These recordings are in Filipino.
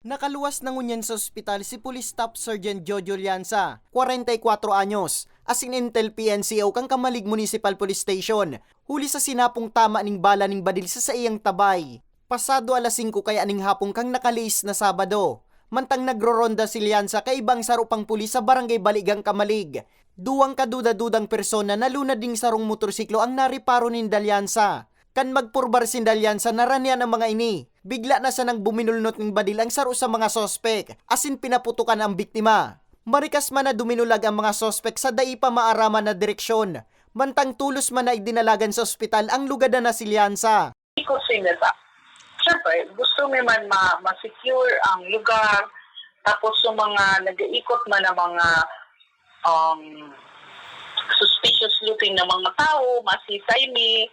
Nakaluwas na ngunyan sa ospital si Police Staff Sergeant Jojo Lianza, 44 anyos, as in Intel PNCO kang Kamalig Municipal Police Station, huli sa sinapong tama ning bala ning badil sa iyang tabay. Pasado alas 5 kaya aning hapong kang nakaliis na Sabado, mantang nagroronda si Lianza kay ibang sarupang pulis sa barangay Baligang Kamalig. Duwang kaduda-dudang persona na lunad ding sarong motorsiklo ang nariparo ni Lianza. Kan magpurbar si Lianza naranian ang mga ini. Bigla na sa nang buminulnot ng badil ang saro sa mga sospek, asin pinaputukan ang biktima. Marikas man na duminulag ang mga sospek sa dai pa maaraman na direksyon. Mantang tulos man na idinalagan sa ospital ang lugada na si Lianza. Ikot sila sa, syempre, gusto may man ma-secure ang lugar, tapos yung mga nag-iikot man na mga suspicious looking na mga tao, masisay mi,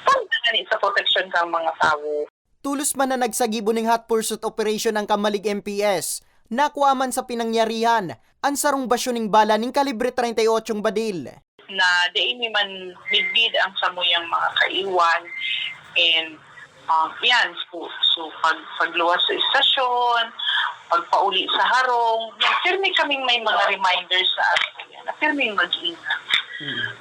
pagdangani sa protection ng mga tao. Tulos man na nagsagibo ng hot pursuit operation ng Kamalig MPS, nakuha man sa pinangyarihan ang sarong basyo ng bala ng kalibre 38 badil. Na diin man bidbid ang samuyang mga kaiwan, and yan, so pagluwas sa istasyon, pagpauli sa harong, yan, firme kaming may mga reminders sa atin, na firme mag-ingat.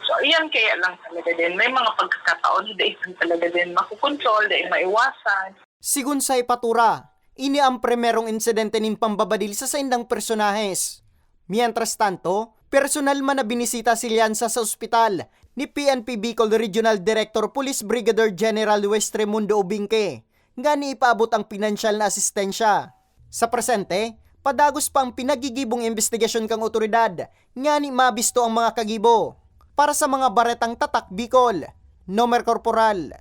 So, yan kaya lang talaga din. May mga pagkakataon, dahil talaga din makukontrol, dahil maiwasan. Sigun sa ipatura, ini ang primerong insidente ng pambabadil sa saindang personahes. Mientras tanto, personal man na binisita si Lianza sa ospital ni PNP Bicol Regional Director Police Brigadier General Westremundo Ubingke, nga ni ipaabot ang pinansyal na asistensya. Sa presente, padagos pa ang pinagigibong investigasyon kang otoridad, nga ni mabisto ang mga kagibo. Para sa mga baretang tatak Bicol, Nomer Corporal